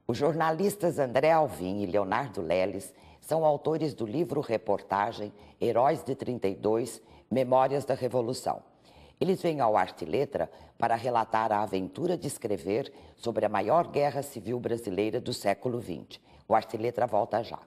Os jornalistas André Alvim e Leonardo Leles são autores do livro-reportagem Heróis de 32, Memórias da Revolução. Eles vêm ao Arte e Letra para relatar a aventura de escrever sobre a maior guerra civil brasileira do século XX. O Arte e Letra volta já.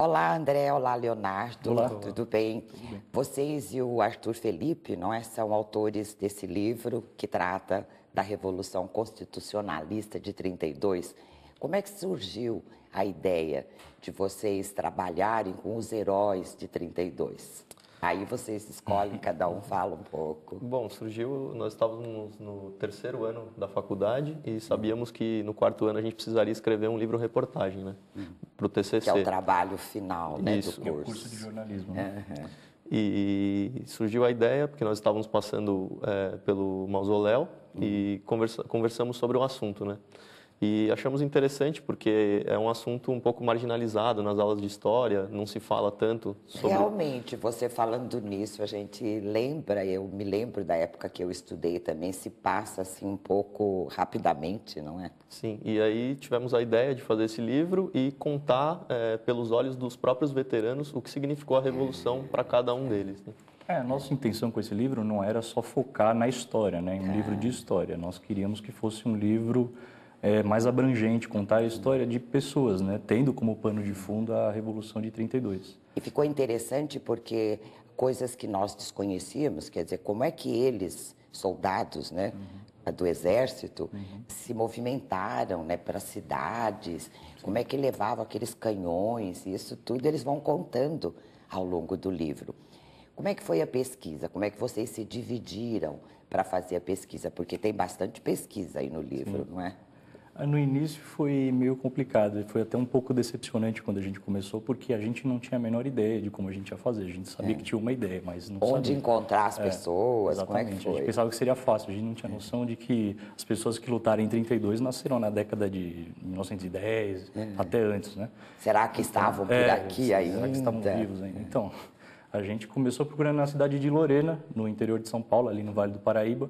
Olá, André. Olá, Leonardo. Olá. Tudo bem? Tudo bem. Vocês e o Arthur Felipe, não é, são autores desse livro que trata da Revolução Constitucionalista de 32. Como é que surgiu a ideia de vocês trabalharem com os heróis de 32? Aí vocês escolhem, cada um fala um pouco. Bom, surgiu, nós estávamos no terceiro ano da faculdade e sabíamos que no quarto ano a gente precisaria escrever um livro-reportagem, né, para o TCC. Que é o trabalho final, né, Isso. do Que é o curso. curso de jornalismo. Né? E surgiu a ideia, porque nós estávamos passando pelo mausoléu e conversamos sobre o assunto, né? E achamos interessante porque é um assunto um pouco marginalizado nas aulas de história, não se fala tanto sobre... Realmente, você falando nisso, a gente lembra, eu me lembro da época que eu estudei também, se passa assim um pouco rapidamente, não é? Sim, e aí tivemos a ideia de fazer esse livro e contar pelos olhos dos próprios veteranos o que significou a Revolução para cada um deles, né? A nossa intenção com esse livro não era só focar na história, né, em um livro de história. Nós queríamos que fosse um livro mais abrangente, contar a história de pessoas, né, tendo como pano de fundo a Revolução de 32. E ficou interessante porque coisas que nós desconhecíamos, quer dizer, como é que eles, soldados, né, do exército, se movimentaram, né, para as cidades, como é que levavam aqueles canhões, isso tudo eles vão contando ao longo do livro. Como é que foi a pesquisa? Como é que vocês se dividiram para fazer a pesquisa? Porque tem bastante pesquisa aí no livro, não é? No início foi meio complicado, foi até um pouco decepcionante quando a gente começou, porque a gente não tinha a menor ideia de como a gente ia fazer. A gente sabia que tinha uma ideia, mas não sabia. Onde encontrar as pessoas, Exatamente. como é que foi? A gente pensava que seria fácil, a gente não tinha noção de que as pessoas que lutaram em 32 nasceram na década de 1910, até antes, né? Será que estavam por aqui ainda? Será que estavam vivos ainda? Então, a gente começou procurando na cidade de Lorena, no interior de São Paulo, ali no Vale do Paraíba.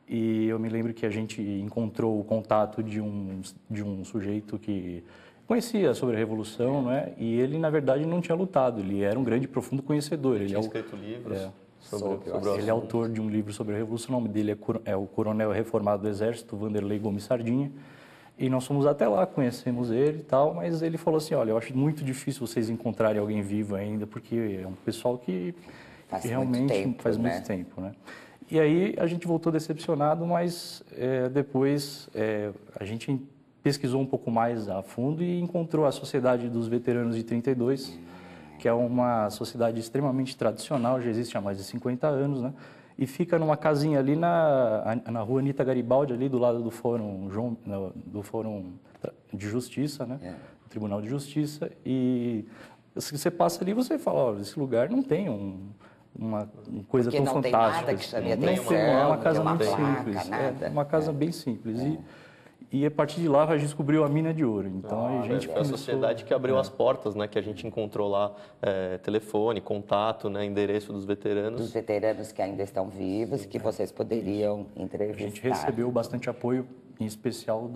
E eu me lembro que a gente encontrou o contato de um sujeito que conhecia sobre a Revolução, não é? E ele, na verdade, não tinha lutado. Ele era um grande e profundo conhecedor. Ele tinha escrito livros sobre o assunto. Ele é autor de um livro sobre a Revolução. O nome dele é o Coronel Reformado do Exército, Vanderlei Gomes Sardinha. E nós fomos até lá, conhecemos ele e tal, mas ele falou assim, olha, eu acho muito difícil vocês encontrarem alguém vivo ainda, porque é um pessoal que realmente faz muito tempo, né? E aí a gente voltou decepcionado, mas depois a gente pesquisou um pouco mais a fundo e encontrou a Sociedade dos Veteranos de 32, que é uma sociedade extremamente tradicional, já existe há mais de 50 anos, né? E fica numa casinha ali na rua Anita Garibaldi, ali do lado do Fórum de Justiça, né? O Tribunal de Justiça. E se você passa ali, você fala, olha, esse lugar não tem uma coisa porque tão não fantástica. Tem nada que chame atenção, é uma casa muito simples. Nada. É uma casa bem simples. E a partir de lá a gente descobriu a mina de ouro. Então a gente foi a sociedade que abriu as portas, né? Que a gente encontrou lá telefone, contato, né? Endereço dos veteranos. Dos veteranos que ainda estão vivos, que vocês poderiam entrevistar. A gente recebeu bastante apoio, em especial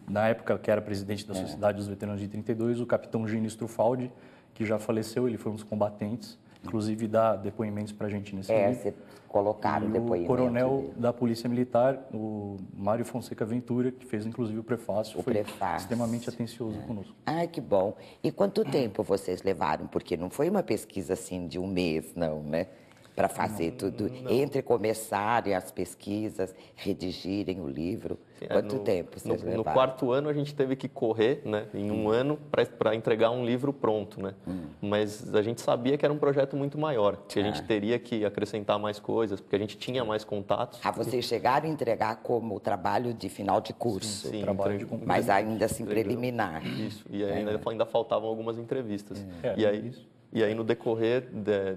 na época que era presidente da Sociedade dos Veteranos de 32, o capitão Gino Strufaldi, que já faleceu, ele foi um dos combatentes. Inclusive dá depoimentos para a gente nesse livro. Você colocaram o depoimento. O coronel da Polícia Militar, o Mário Fonseca Ventura, que fez inclusive o prefácio, foi extremamente atencioso conosco. Ai, que bom. E quanto tempo vocês levaram? Porque não foi uma pesquisa assim de um mês, não, né? Para fazer tudo. Não. Entre começarem as pesquisas, redigirem o livro. Quanto tempo vocês levaram? No quarto ano a gente teve que correr, né, em um ano para entregar um livro pronto, né? Mas a gente sabia que era um projeto muito maior, que a gente teria que acrescentar mais coisas, porque a gente tinha mais contatos. Vocês chegaram a entregar como trabalho de final de curso? Sim, trabalho de conclusão. Mas ainda assim preliminar. Isso, e ainda faltavam algumas entrevistas. E aí E aí, no decorrer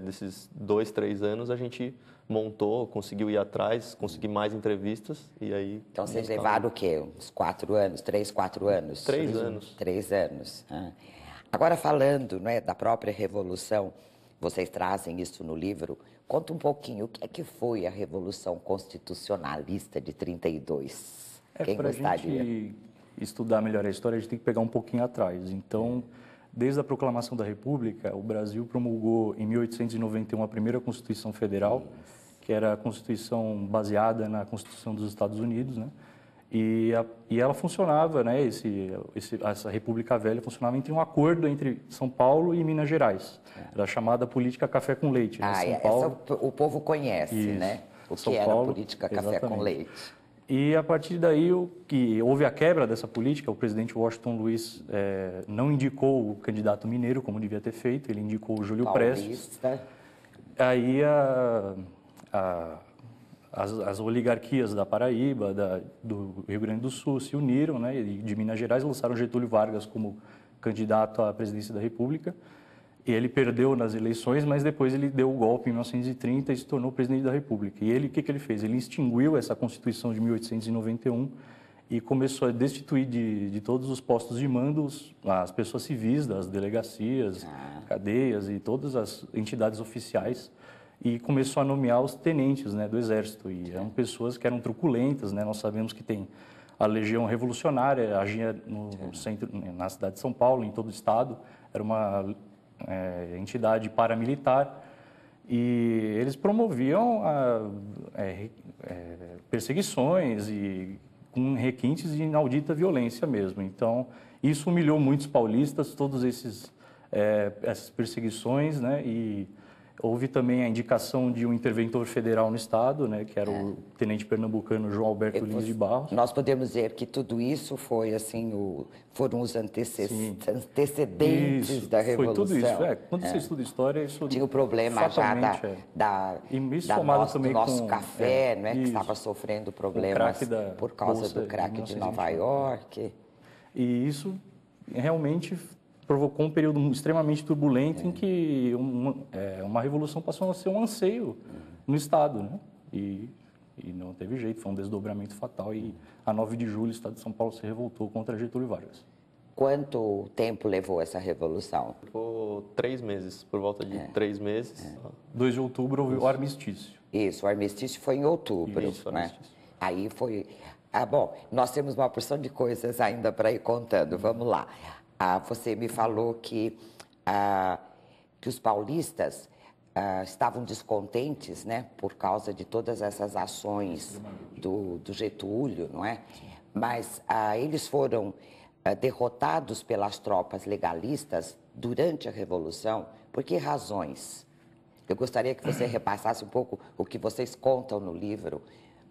desses 2, 3 anos, a gente montou, conseguiu ir atrás, conseguir mais entrevistas, e aí... Então, vocês levaram o quê? Uns 4 anos, 3, 4 anos? 3 anos. 3 anos. Agora, falando, né, da própria Revolução, vocês trazem isso no livro, conta um pouquinho, o que é que foi a Revolução Constitucionalista de 32? Quem gostaria? Para a gente estudar melhor a história, a gente tem que pegar um pouquinho atrás. Então, desde a proclamação da República, o Brasil promulgou em 1891 a primeira Constituição Federal, que era a Constituição baseada na Constituição dos Estados Unidos, né? E ela funcionava, né? Essa República Velha funcionava entre um acordo entre São Paulo e Minas Gerais. Era chamada política café com leite. Né? São Paulo, o povo conhece, isso, né? O São que era Paulo, a política café exatamente. com leite. E a partir daí que houve a quebra dessa política, o presidente Washington Luiz não indicou o candidato mineiro como devia ter feito, ele indicou o Júlio Prestes. Aí as oligarquias da Paraíba, do Rio Grande do Sul se uniram, né, e de Minas Gerais lançaram Getúlio Vargas como candidato à presidência da República. E ele perdeu nas eleições, mas depois ele deu o golpe em 1930 e se tornou presidente da República. E ele, o que ele fez? Ele extinguiu essa Constituição de 1891 e começou a destituir de todos os postos de mando as pessoas civis, das delegacias, cadeias e todas as entidades oficiais. E começou a nomear os tenentes, né, do Exército. E eram pessoas que eram truculentas, né? Nós sabemos que tem a Legião Revolucionária, agia no centro, na cidade de São Paulo, em todo o estado. Era uma entidade paramilitar, e eles promoviam perseguições e com requintes de inaudita violência mesmo. Então, isso humilhou muitos paulistas, todos essas perseguições, né? E houve também a indicação de um interventor federal no estado, né, que era o tenente pernambucano João Alberto Lins de Barros. Nós podemos dizer que tudo isso foi assim, foram os antecedentes isso, da Revolução. Foi tudo isso. Quando você estuda história, isso tinha o problema já do nosso café, né, que estava sofrendo problemas por causa do crack de Nova York. E isso realmente provocou um período extremamente turbulento em que uma revolução passou a ser um anseio no Estado, né? E não teve jeito, foi um desdobramento fatal. E a 9 de julho o Estado de São Paulo se revoltou contra Getúlio Vargas. Quanto tempo levou essa revolução? Levou 3 meses, por volta de 3 meses. 2 de outubro houve o armistício. Isso, o armistício foi em outubro, Isso, né? Aí foi... bom, nós temos uma porção de coisas ainda para ir contando, vamos lá. Você me falou que os paulistas estavam descontentes, né, por causa de todas essas ações do Getúlio, não é? Mas eles foram derrotados pelas tropas legalistas durante a Revolução. Por que razões? Eu gostaria que você repassasse um pouco o que vocês contam no livro,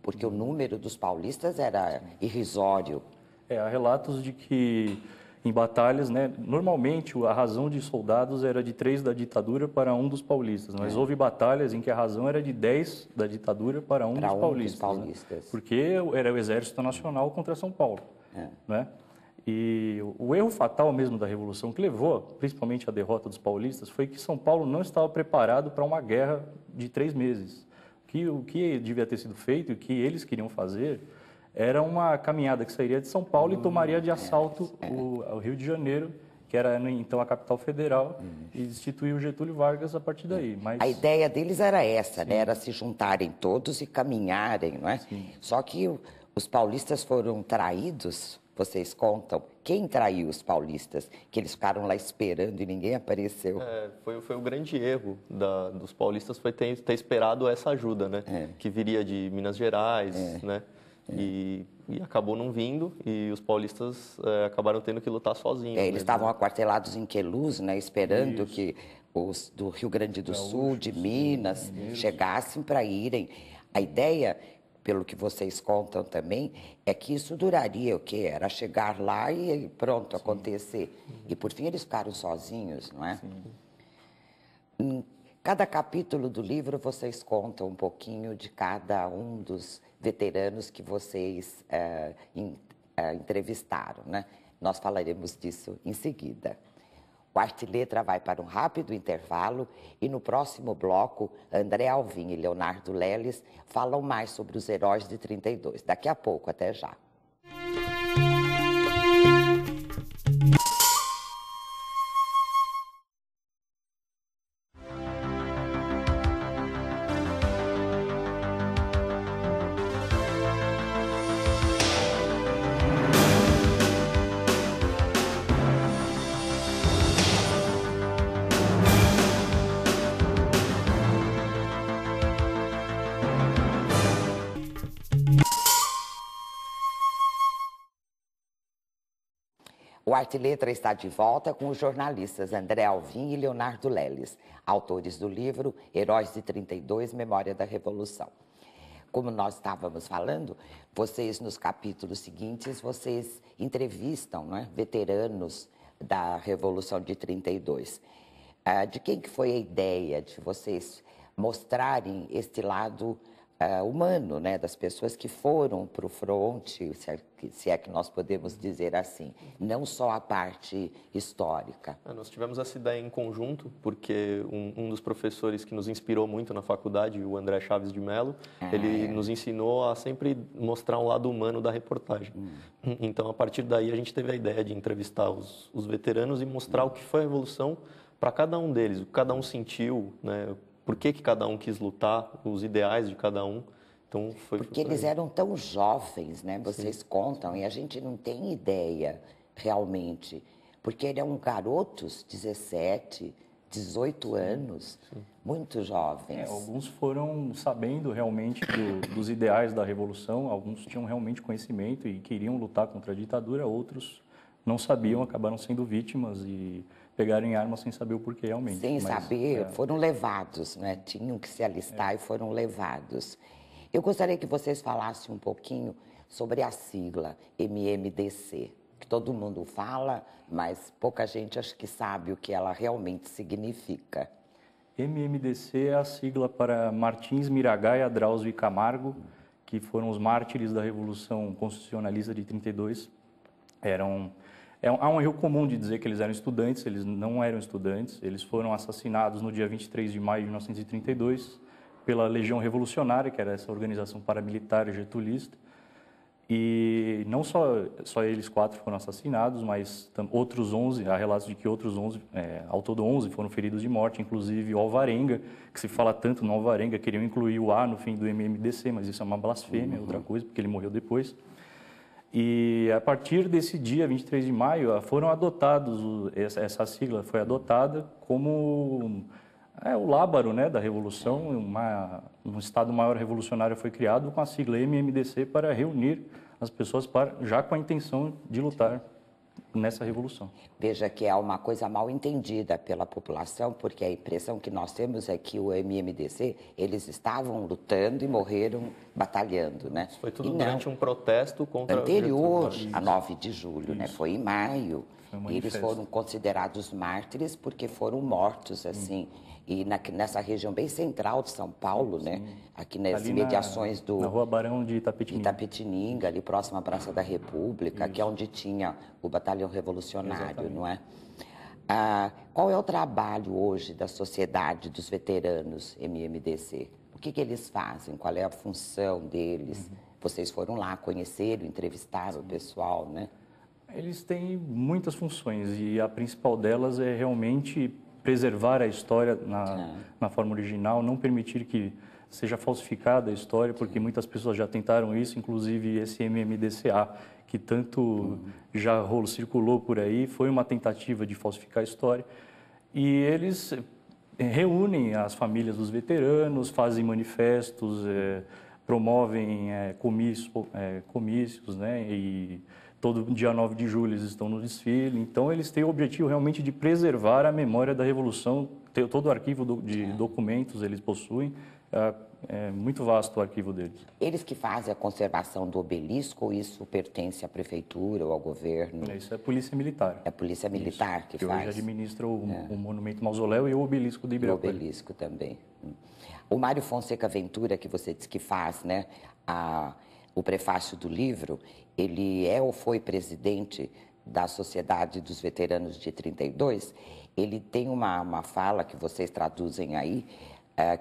porque o número dos paulistas era irrisório. Há relatos de que em batalhas, né, normalmente a razão de soldados era de 3 da ditadura para 1 dos paulistas, mas houve batalhas em que a razão era de 10 da ditadura para 1 dos paulistas. Né? Porque era o Exército Nacional contra São Paulo. Né? E o erro fatal mesmo da Revolução, que levou principalmente à derrota dos paulistas, foi que São Paulo não estava preparado para uma guerra de 3 meses. O que devia ter sido feito e o que eles queriam fazer era uma caminhada que sairia de São Paulo e tomaria de assalto o Rio de Janeiro, que era então a capital federal, e destituir o Getúlio Vargas a partir daí. Mas... A ideia deles era essa, né? Era se juntarem todos e caminharem, não é? Sim. Só que os paulistas foram traídos, vocês contam. Quem traiu os paulistas? Que eles ficaram lá esperando e ninguém apareceu. Foi o grande erro dos paulistas, foi ter esperado essa ajuda, né? Que viria de Minas Gerais, né? E acabou não vindo, e os paulistas acabaram tendo que lutar sozinhos. Eles estavam aquartelados em Queluz, né, esperando que os do Rio Grande do Sul, de Minas, chegassem para irem. A ideia, pelo que vocês contam também, é que isso duraria o quê? Era chegar lá e pronto, acontecer. E por fim eles ficaram sozinhos, não é? Em cada capítulo do livro vocês contam um pouquinho de cada um dos veteranos que vocês entrevistaram, né? Nós falaremos disso em seguida. O Arte e Letra vai para um rápido intervalo e no próximo bloco, André Alvim e Leonardo Leles falam mais sobre os heróis de 32. Daqui a pouco, até já. O Arte e Letra está de volta com os jornalistas André Alvim e Leonardo Leles, autores do livro Heróis de 32, Memória da Revolução. Como nós estávamos falando, vocês nos capítulos seguintes, vocês entrevistam, né, veteranos da Revolução de 32. De quem que foi a ideia de vocês mostrarem este lado humano, né, das pessoas que foram para o fronte, se é que nós podemos dizer assim, não só a parte histórica? Nós tivemos essa ideia em conjunto, porque um dos professores que nos inspirou muito na faculdade, o André Chaves de Mello, ele nos ensinou a sempre mostrar um lado humano da reportagem. Então, a partir daí, a gente teve a ideia de entrevistar os veteranos e mostrar o que foi a Revolução para cada um deles, o que cada um sentiu, né? Por que cada um quis lutar, os ideais de cada um. Então, porque eles eram tão jovens, né? Vocês Sim. contam, e a gente não tem ideia realmente. Porque eram garotos, 17, 18 anos, Sim. muito jovens. Alguns foram sabendo realmente dos ideais da Revolução, alguns tinham realmente conhecimento e queriam lutar contra a ditadura, outros não sabiam, acabaram sendo vítimas e pegaram em armas sem saber o porquê realmente. Sem saber, foram levados, né? Tinham que se alistar e foram levados. Eu gostaria que vocês falassem um pouquinho sobre a sigla MMDC, que todo mundo fala, mas pouca gente acho que sabe o que ela realmente significa. MMDC é a sigla para Martins, Miragaia, Drauzio e Camargo, que foram os mártires da Revolução Constitucionalista de 32. Há um erro comum de dizer que eles eram estudantes, eles não eram estudantes, eles foram assassinados no dia 23 de maio de 1932 pela Legião Revolucionária, que era essa organização paramilitar getulista, e não só eles 4 foram assassinados, mas outros 11, há relatos de que outros 11, ao todo 11 foram feridos de morte, inclusive o Alvarenga, que se fala tanto no Alvarenga, queriam incluir o A no fim do MMDC, mas isso é uma blasfêmia, outra coisa, porque ele morreu depois. E a partir desse dia, 23 de maio, foram adotados, essa sigla foi adotada como o lábaro, né, da Revolução, um Estado Maior Revolucionário foi criado com a sigla MMDC para reunir as pessoas já com a intenção de lutar nessa revolução. Veja que é uma coisa mal entendida pela população, porque a impressão que nós temos é que o MMDC, eles estavam lutando e morreram batalhando, né? Isso foi tudo durante um protesto contra... Anterior a 9 de julho, né? Foi em maio. E eles foram considerados mártires porque foram mortos, assim, e nessa região bem central de São Paulo, Sim. né? Aqui nas imediações na Rua Barão de Itapetininga. Itapetininga, ali próximo à Praça da República, Isso. que é onde tinha o Batalhão Revolucionário, Exatamente. Não é? Qual é o trabalho hoje da Sociedade dos Veteranos MMDC? O que eles fazem? Qual é a função deles? Vocês foram lá, conheceram, entrevistaram o pessoal, né? Eles têm muitas funções e a principal delas é realmente preservar a história na forma original, não permitir que seja falsificada a história, porque muitas pessoas já tentaram isso, inclusive esse MMDCA, que tanto já circulou por aí, foi uma tentativa de falsificar a história. E eles reúnem as famílias dos veteranos, fazem manifestos, promovem comícios, né? E todo dia 9 de julho eles estão no desfile. Então, eles têm o objetivo realmente de preservar a memória da Revolução. Todo o arquivo de documentos eles possuem. É muito vasto o arquivo deles. Eles que fazem a conservação do obelisco, ou isso pertence à prefeitura ou ao governo? Isso é a Polícia Militar. É a Polícia Militar que faz? Que hoje administra o Monumento Mausoléu e o Obelisco de Ibirapuera. O obelisco também. O Mário Fonseca Ventura, que você disse que faz, né, o prefácio do livro, ele é ou foi presidente da Sociedade dos Veteranos de 32, ele tem uma fala que vocês traduzem aí,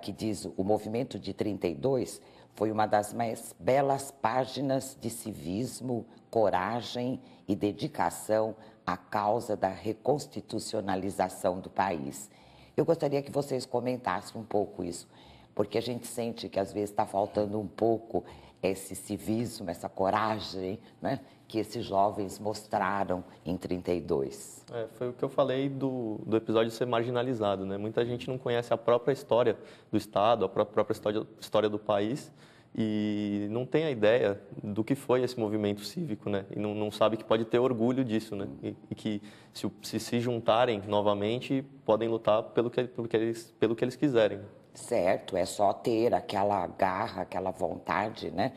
que diz: o movimento de 32 foi uma das mais belas páginas de civismo, coragem e dedicação à causa da reconstitucionalização do país. Eu gostaria que vocês comentassem um pouco isso, porque a gente sente que às vezes está faltando um pouco esse civismo, essa coragem, né, que esses jovens mostraram em 32. Foi o que eu falei do episódio ser marginalizado, né? Muita gente não conhece a própria história do Estado, a própria história do país, e não tem a ideia do que foi esse movimento cívico, né? E não sabe que pode ter orgulho disso, né? E que se juntarem novamente, podem lutar pelo que eles quiserem. Certo, é só ter aquela garra, aquela vontade, né?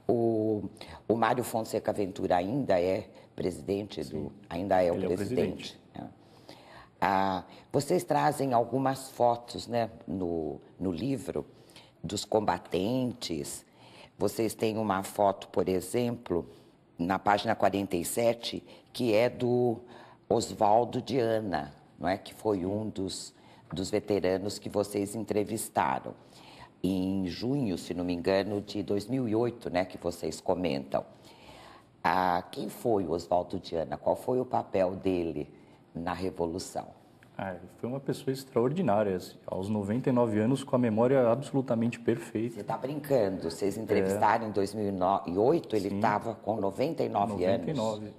O Mário Fonseca Ventura ainda é presidente ainda é o presidente. Vocês trazem algumas fotos, né, no livro dos combatentes. Vocês têm uma foto, por exemplo, na página 47, que é do Oswaldo Diana, não é? Que foi um dos veteranos que vocês entrevistaram em junho, se não me engano, de 2008, né, que vocês comentam. Quem foi o Oswaldo Diana? Qual foi o papel dele na Revolução? Ele foi uma pessoa extraordinária, assim, aos 99 anos, com a memória absolutamente perfeita. Você está brincando? Vocês entrevistaram em 2008, ele estava com 99 anos.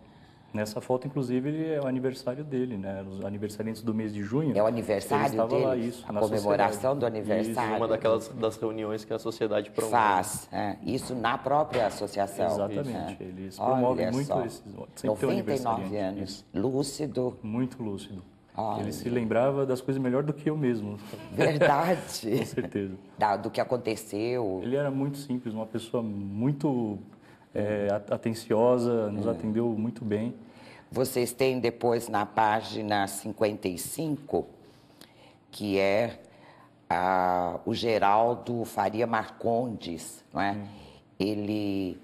Nessa foto, inclusive, é o aniversário dele, né? Os aniversariantes do mês de junho. É o aniversário dele? Lá, isso, a comemoração do aniversário? Isso, uma daquelas das reuniões que a sociedade promove. Faz, isso na própria associação. Exatamente, eles promovem muito esses... 99 anos, isso. Lúcido. Muito lúcido. Ele se lembrava das coisas melhor do que eu mesmo. Verdade. Com certeza. Do que aconteceu. Ele era muito simples, uma pessoa muito... atenciosa, nos atendeu muito bem. Vocês têm depois na página 55, que é o Geraldo Faria Marcondes, não é? Ele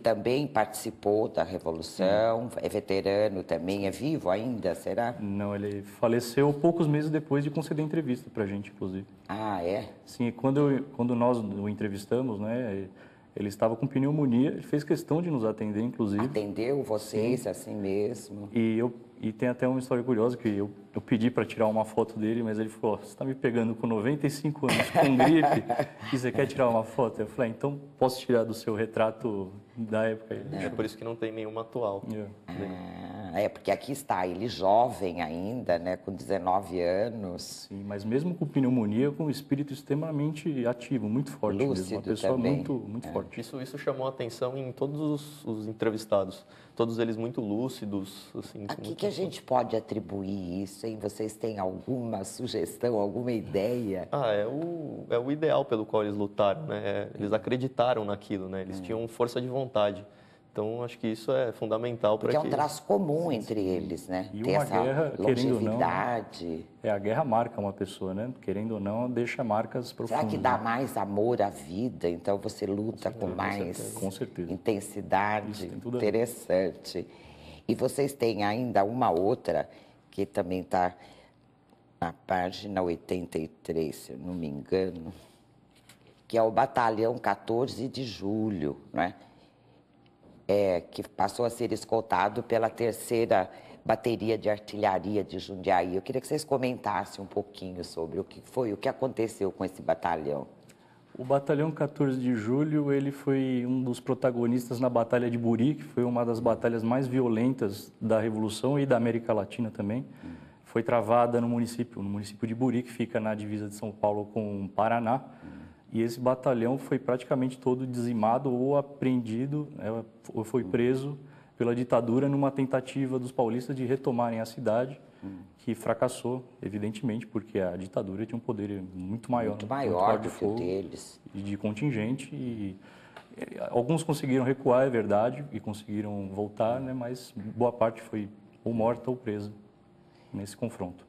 também participou da Revolução, é veterano também, é vivo ainda, será? Não, ele faleceu poucos meses depois de conceder entrevista para a gente, inclusive. É? Sim, quando nós o entrevistamos, né? Ele estava com pneumonia, ele fez questão de nos atender, inclusive. Atendeu vocês. Sim. Assim mesmo? E tem até uma história curiosa, que eu pedi para tirar uma foto dele, mas ele falou: você está me pegando com 95 anos, com gripe, e você quer tirar uma foto? Eu falei: então posso tirar do seu retrato da época? É por isso que não tem nenhuma atual. Porque aqui está ele jovem ainda, né, com 19 anos. Sim, mas mesmo com pneumonia, com um espírito extremamente ativo, muito forte. Lúcido mesmo, uma pessoa também. muito forte. Isso chamou a atenção em todos os entrevistados, todos eles muito lúcidos. Assim, a que a gente pode atribuir isso, hein? Vocês têm alguma sugestão, alguma ideia? É o ideal pelo qual eles lutaram, né? Eles acreditaram naquilo, né? Eles tinham força de vontade. Então, acho que isso é fundamental para que... Porque é um traço comum entre eles, né? E ter uma essa guerra, longevidade. Querendo ou não, a guerra marca uma pessoa, né? Querendo ou não, deixa marcas profundas. Será que dá mais amor à vida? Então, você luta com mais intensidade. Interessante. E vocês têm ainda uma outra, que também está na página 83, se eu não me engano, que é o Batalhão 14 de Julho, não é? Que passou a ser escoltado pela 3ª Bateria de Artilharia de Jundiaí. Eu queria que vocês comentassem um pouquinho sobre o que aconteceu com esse batalhão. O Batalhão 14 de Julho, ele foi um dos protagonistas na Batalha de Buri, que foi uma das batalhas mais violentas da Revolução e da América Latina também. Foi travada no município de Buri, que fica na divisa de São Paulo com o Paraná. E esse batalhão foi praticamente todo dizimado ou apreendido, ou foi preso pela ditadura numa tentativa dos paulistas de retomarem a cidade, que fracassou, evidentemente, porque a ditadura tinha um poder muito maior. Muito maior do que o deles. E de contingente. E alguns conseguiram recuar, é verdade, e conseguiram voltar, né, mas boa parte foi ou morta ou presa nesse confronto.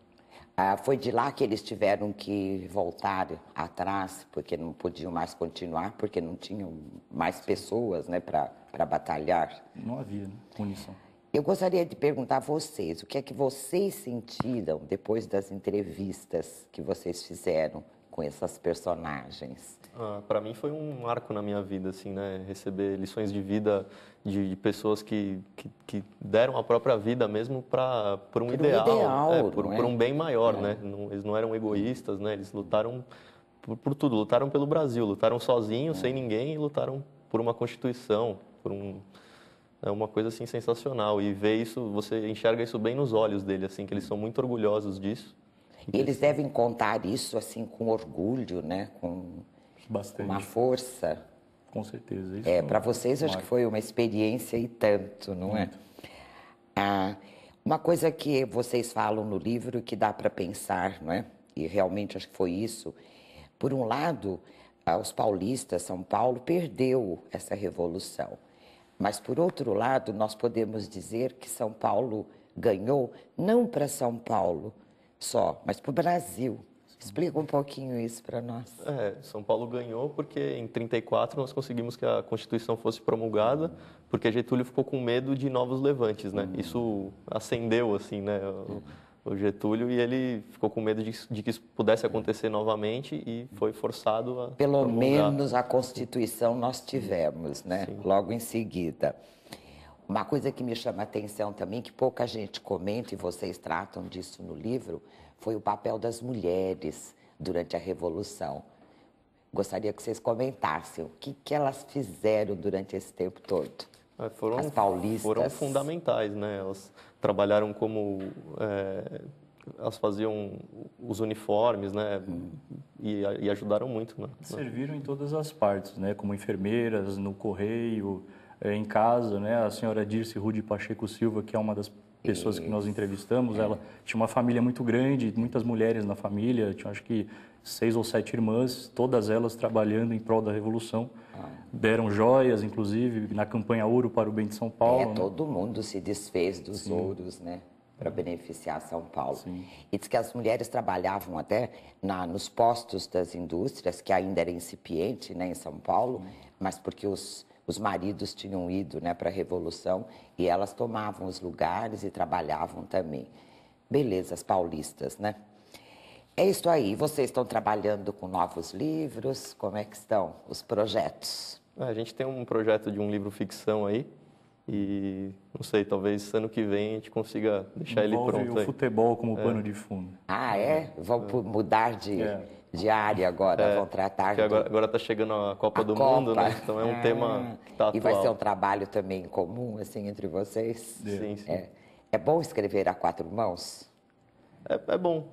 Foi de lá que eles tiveram que voltar atrás, porque não podiam mais continuar, porque não tinham mais pessoas, né, para batalhar. Não havia, né, munição. Eu gostaria de perguntar a vocês, o que é que vocês sentiram depois das entrevistas que vocês fizeram com essas personagens? Para mim foi um marco na minha vida, assim, né? Receber lições de vida de pessoas que deram a própria vida mesmo por um ideal, por um bem maior, né? Eles não eram egoístas, né? Eles lutaram por tudo, lutaram pelo Brasil, lutaram sozinhos, sem ninguém, e lutaram por uma Constituição, É uma coisa assim sensacional, e ver isso, você enxerga isso bem nos olhos dele, assim, que eles são muito orgulhosos disso. E eles devem contar isso assim com orgulho, né? Com Bastante. uma força. Com certeza. Para vocês acho que foi uma experiência e tanto, não é? Uma coisa que vocês falam no livro que dá para pensar, não é? E realmente acho que foi isso. Por um lado, os paulistas, São Paulo, perdeu essa revolução. Mas, por outro lado, nós podemos dizer que São Paulo ganhou, não para São Paulo só, mas para o Brasil. Explica um pouquinho isso para nós. São Paulo ganhou porque em 34 nós conseguimos que a Constituição fosse promulgada, porque Getúlio ficou com medo de novos levantes, né? Isso acendeu, assim, né, o Getúlio, e ele ficou com medo de que isso pudesse acontecer novamente e foi forçado a Pelo promulgar. menos a Constituição nós tivemos, né? Sim. Logo em seguida. Uma coisa que me chama a atenção também, que pouca gente comenta, e vocês tratam disso no livro, foi o papel das mulheres durante a Revolução. Gostaria que vocês comentassem o que elas fizeram durante esse tempo todo. As paulistas. Foram fundamentais, né? Elas trabalharam elas faziam os uniformes, né? E ajudaram muito, né? Serviram em todas as partes, né? Como enfermeiras, no correio, em casa, né? A senhora Dirce Rude Pacheco Silva, que é uma das pessoas que nós entrevistamos, ela tinha uma família muito grande, muitas mulheres na família, tinha acho que 6 ou 7 irmãs, todas elas trabalhando em prol da Revolução. Deram joias, inclusive, na campanha Ouro para o Bem de São Paulo. Todo mundo se desfez dos ouros, né? Para beneficiar São Paulo. Sim. E diz que as mulheres trabalhavam até nos postos das indústrias, que ainda era incipiente, né, em São Paulo, mas porque os maridos tinham ido, né, para a Revolução e elas tomavam os lugares e trabalhavam também. Beleza, as paulistas, né? É isso aí. Vocês estão trabalhando com novos livros? Como é que estão os projetos? A gente tem um projeto de um livro ficção aí e, não sei, talvez ano que vem a gente consiga deixar ele pronto o aí. futebol como pano de fundo. Vão mudar de área agora, vão tratar porque agora está chegando a Copa do Mundo, né? Então é um tema que está atual. E vai ser um trabalho também em comum, assim, entre vocês? Sim, sim. É bom escrever a 4 mãos? É bom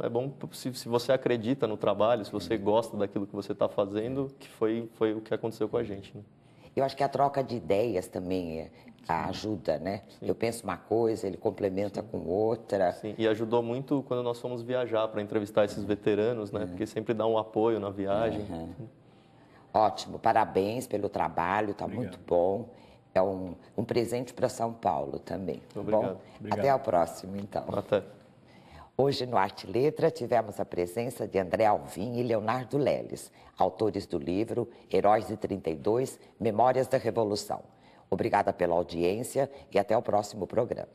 se você acredita no trabalho, se você gosta daquilo que você está fazendo, que foi o que aconteceu com a gente, né? Eu acho que a troca de ideias também ajuda, né? Sim. Eu penso uma coisa, ele complementa com outra. Sim, e ajudou muito quando nós fomos viajar para entrevistar esses veteranos, né? Porque sempre dá um apoio na viagem. Ótimo, parabéns pelo trabalho, está muito bom. É um presente para São Paulo também. Obrigado. Bom? Até a próxima, então. Até. Hoje, no Arte e Letra, tivemos a presença de André Alvim e Leonardo Leles, autores do livro Heróis de 32, Memórias da Revolução. Obrigada pela audiência e até o próximo programa.